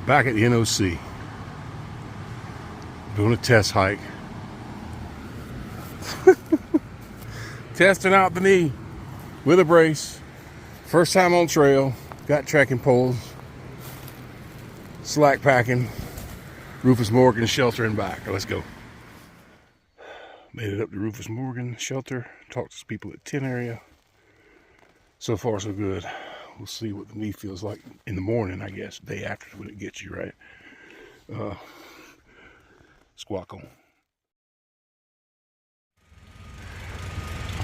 back at the NOC, doing a test hike. Testing out the knee with a brace. First time on trail. Got trekking poles. Slack packing. Rufus Morgan shelter and back. Let's go. Made it up to Rufus Morgan shelter. Talked to some people at 10 area. So far so good. We'll see what the knee feels like in the morning, I guess. Day after when it gets you, right? Squawk on.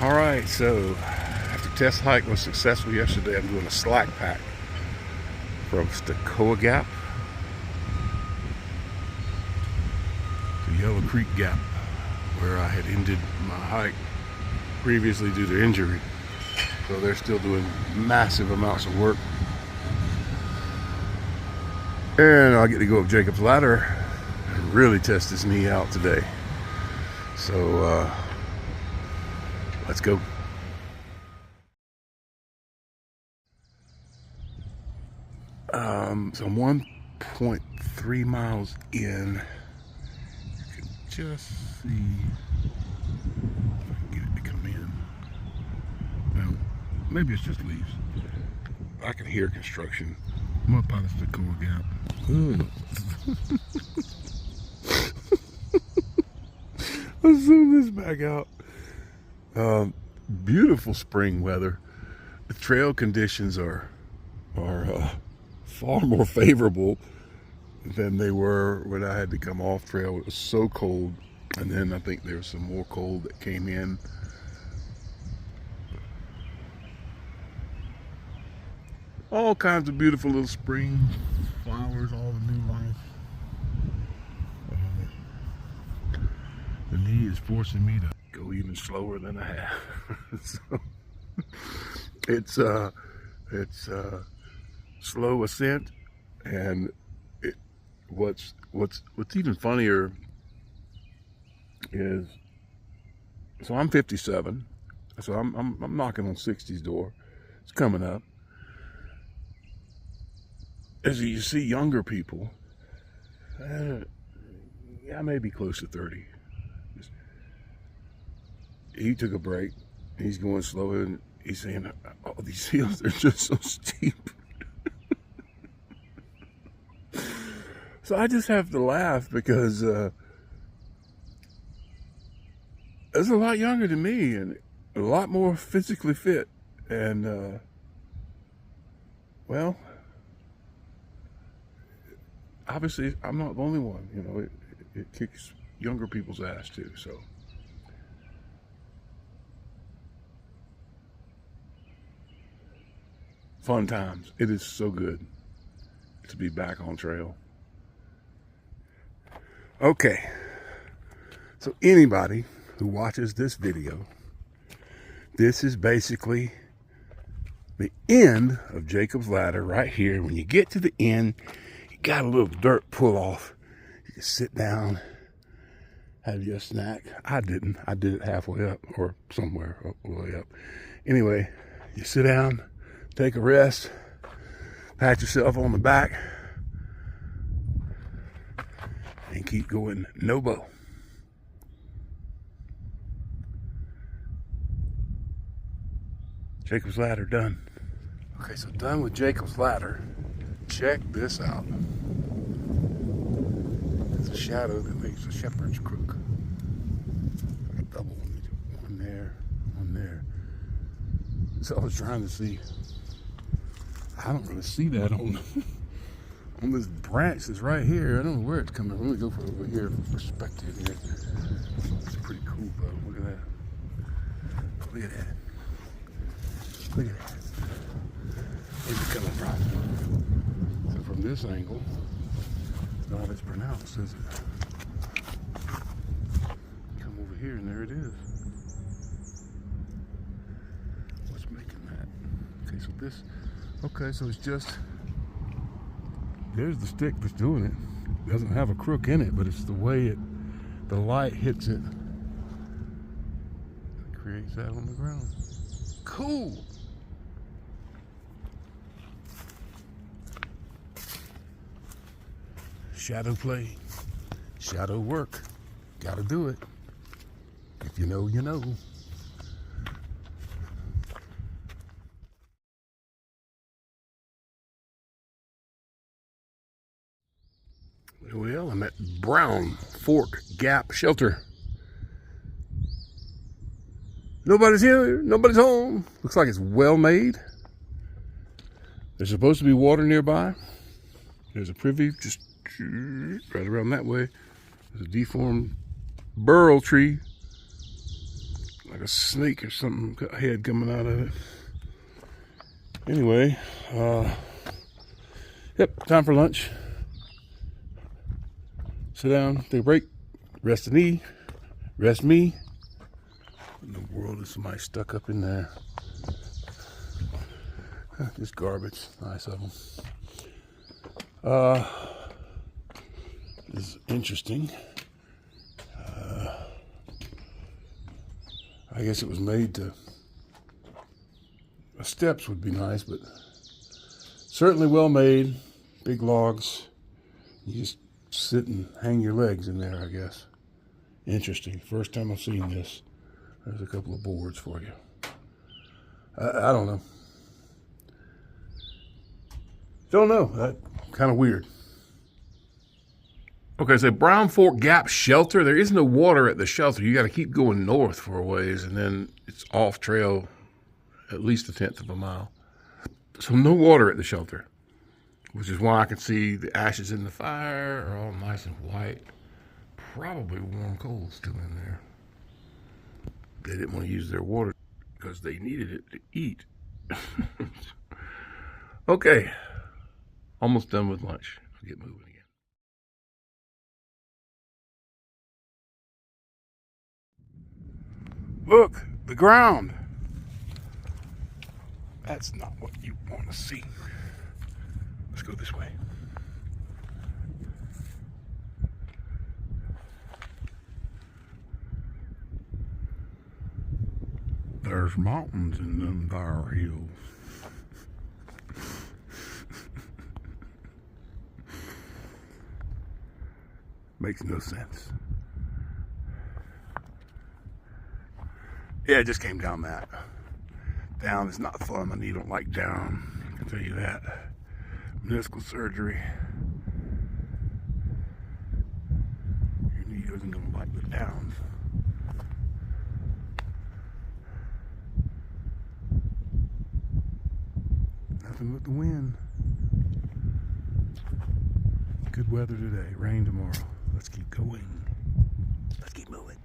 Alright, so after test hike was successful yesterday, I'm doing a slack pack from Stecoah Gap to Yellow Creek Gap, where I had ended my hike previously due to injury. So they're still doing massive amounts of work. And I'll get to go up Jacob's Ladder and really test this knee out today. So let's go. So I'm 1.3 miles in. You can just see if I can get it to come in. Well, maybe it's just leaves. I can hear construction. I'm up by the Stecoah Gap. Let's zoom this back out. Beautiful spring weather. The trail conditions are far more favorable than they were when I had to come off trail. It was so cold, and then I think there was some more cold that came in. All kinds of beautiful little spring flowers, all the new life. The knee is forcing me to go even slower than I have. So it's slow ascent, and what's even funnier is, so I'm 57, so I'm knocking on 60's door. It's coming up. As you see younger people, yeah, maybe close to 30. He took a break. He's going slow, and he's saying, "Oh, these hills, they're just so steep." So I just have to laugh because it's a lot younger than me and a lot more physically fit. And, well, obviously I'm not the only one. You know, it kicks younger people's ass too, so. Fun times. It is so good to be back on trail. Okay, so anybody who watches this video, this is basically the end of Jacob's Ladder right here. When you get to the end, you got a little dirt pull off. You just sit down, have your snack. I didn't. I did it halfway up or somewhere all the way up. Anyway, you sit down, take a rest, pat yourself on the back, and keep going no bow. Jacob's Ladder done. Okay, so done with Jacob's Ladder. Check this out. It's a shadow that makes a shepherd's crook. Like a double one there, one there. So I was trying to see. I don't really see that on this branch that's right here. I don't know where it's coming from. Let me go for over here for perspective here. It's pretty cool, bro. Look at that. Look at that. Look at that. Where's it coming from? So from this angle, not as pronounced, is it? Come over here and there it is. What's making that? Okay, so this, okay, so it's just, there's the stick that's doing it. It doesn't have a crook in it, but it's the way the light hits it. It creates that on the ground. Cool. Shadow play, shadow work. Gotta do it. If you know, you know. Well, I'm at Brown Fork Gap Shelter. Nobody's here, nobody's home. Looks like it's well made. There's supposed to be water nearby. There's a privy just right around that way. There's a deformed burl tree, like a snake or something, got a head coming out of it. Anyway, yep, time for lunch. Sit down, take a break, rest a knee, rest me. What in the world is somebody stuck up in there? Just garbage, nice of them. This is interesting. I guess it was made to, steps would be nice, but certainly well made. Big logs. You just sit and hang your legs in there, I guess. Interesting. First time I've seen this. There's a couple of boards for you. I don't know. Don't know. That kind of weird. Okay, so Brown Fork Gap Shelter. There is no water at the shelter. You got to keep going north for a ways, and then it's off trail at least 1/10 of a mile. So no water at the shelter, which is why I can see the ashes in the fire are all nice and white. Probably warm coal still in there. They didn't want to use their water because they needed it to eat. Okay, almost done with lunch. I'll get moving again. Look, the ground. That's not what you want to see. Let's go this way. There's mountains in them there hills. Makes no sense. Yeah, it just came down that. Down is not fun. My knee don't like down. I can tell you that. Meniscal surgery. Your knee isn't going to like the downs. Nothing but the wind. Good weather today. Rain tomorrow. Let's keep going. Let's keep moving.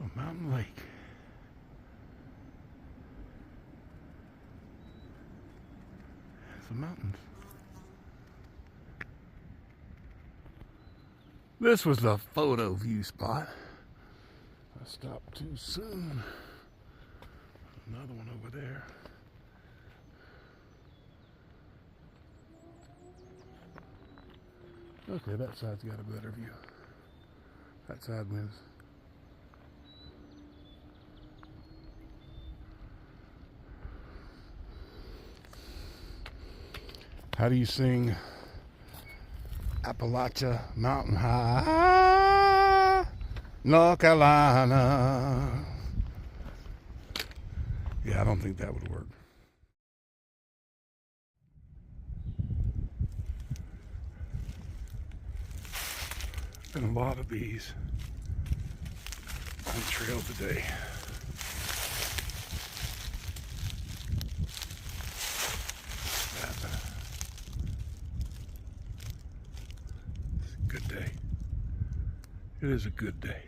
A mountain lake. Some mountains. This was the photo view spot. I stopped too soon. Another one over there. Okay, that side's got a better view. That side wins. How do you sing Appalachia Mountain High, North Carolina? Yeah, I don't think that would work. Been a lot of bees on the trail today. Good day. It is a good day.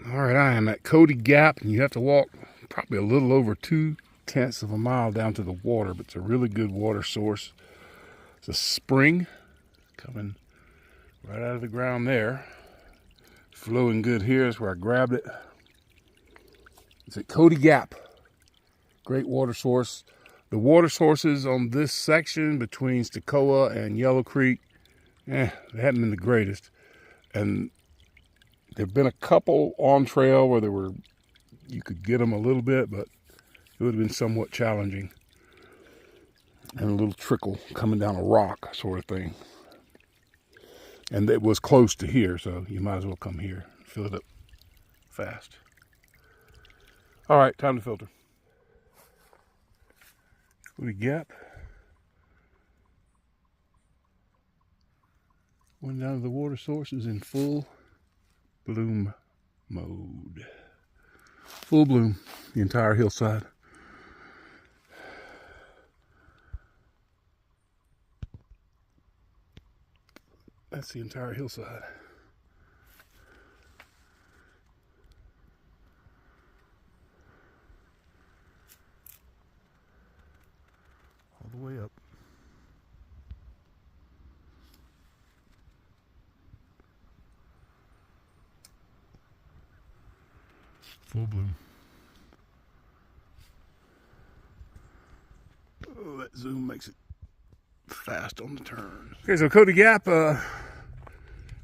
All right, I am at Cody Gap, and you have to walk probably a little over 2/10 of a mile down to the water, but it's a really good water source. It's a spring coming right out of the ground there. Flowing good here. That's where I grabbed it. It's at Cody Gap. Great water source. The water sources on this section between Stecoah and Yellow Creek they hadn't been the greatest. And there've been a couple on trail where you could get them a little bit, but it would have been somewhat challenging. And a little trickle coming down a rock sort of thing. And it was close to here, so you might as well come here and fill it up fast. All right, time to filter. Cody Gap. One down to the water source is in full bloom mode. Full bloom, the entire hillside. That's the entire hillside. All the way up. Full bloom. Oh, that zoom makes it fast on the turn. Okay, so Cody Gap,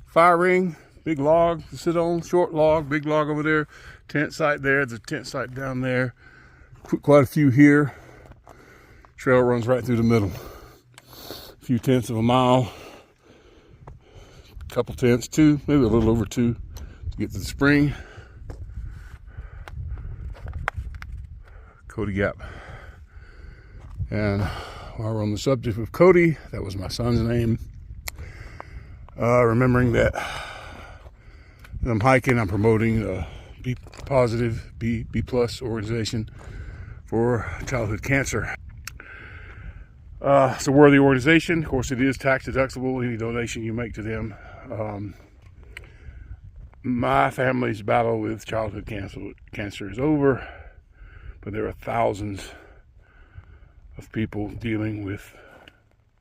fire ring, big log to sit on, short log, big log over there, tent site there, there's a tent site down there, quite a few here. Trail runs right through the middle. A few tenths of a mile, couple tents, two, maybe a little over two to get to the spring. Cody Gap. And while we're on the subject of Cody, that was my son's name. Remembering that I'm hiking, I'm promoting a B positive, B plus organization for childhood cancer. It's a worthy organization. Of course, it is tax deductible, any donation you make to them. My family's battle with childhood cancer is over, but there are thousands of people dealing with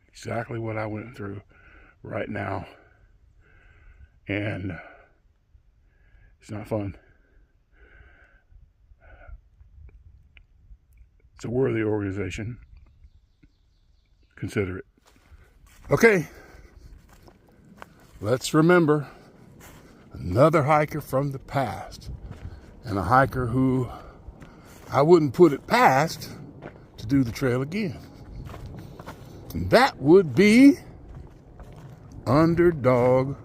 exactly what I went through right now. And it's not fun. It's a worthy organization. Consider it. Okay, let's remember another hiker from the past, and a hiker who I wouldn't put it past to do the trail again. And that would be Underdog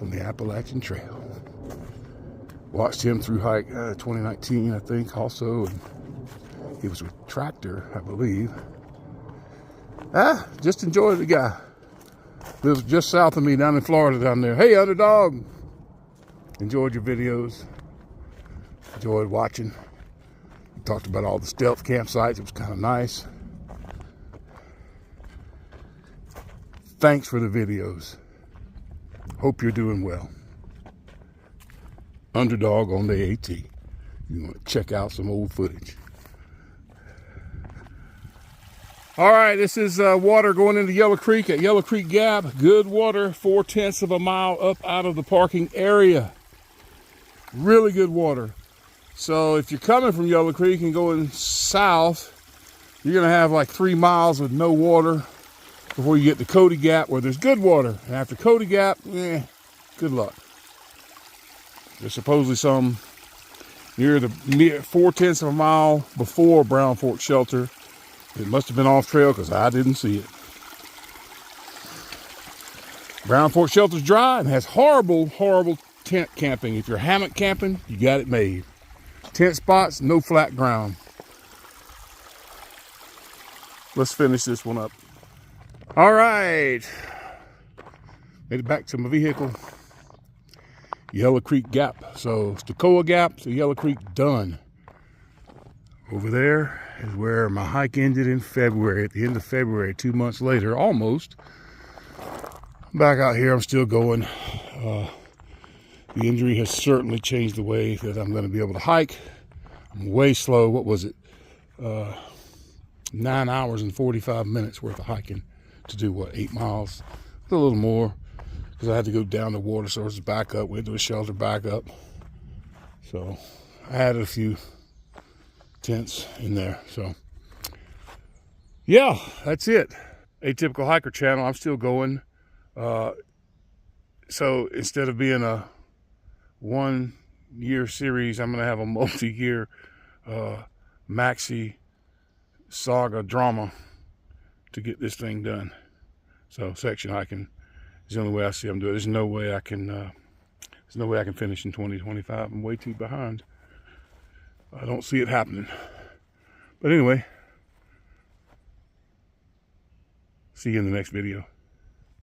on the Appalachian Trail. Watched him through hike 2019, I think, also. And he was with Tractor, I believe. Just enjoyed the guy. Lives just south of me down in Florida down there. Hey, Underdog. Enjoyed your videos. Enjoyed watching. We talked about all the stealth campsites. It was kind of nice. Thanks for the videos. Hope you're doing well. Underdog on the AT. You want to check out some old footage. All right, this is water going into Yellow Creek at Yellow Creek Gap. Good water, 4/10 of a mile up out of the parking area. Really good water. So if you're coming from Yellow Creek and going south, you're gonna have like 3 miles with no water before you get to Cody Gap where there's good water. And after Cody Gap, good luck. There's supposedly some near 4/10 of a mile before Brown Fork Shelter. It must have been off trail because I didn't see it. Brown Fork Shelter's dry and has horrible, horrible tent camping. If you're hammock camping, you got it made. Tent spots, no flat ground. Let's finish this one up. All right. Made it back to my vehicle. Yellow Creek Gap. So Stecoah Gap to Yellow Creek done. Over there is where my hike ended in February, at the end of February, 2 months later, almost. Back out here, I'm still going. The injury has certainly changed the way that I'm going to be able to hike. I'm way slow. What was it? 9 hours and 45 minutes worth of hiking to do, what, 8 miles? A little more, because I had to go down the water sources, back up, went to a shelter, back up. So I added a few tents in there. So yeah, that's it. Atypical Hiker channel. I'm still going. So instead of being a 1 year series, I'm going to have a multi-year maxi saga drama to get this thing done. So section hiking is the only way I see I'm doing it. There's no way I can finish in 2025. I'm way too behind. I don't see it happening. But anyway, see you in the next video.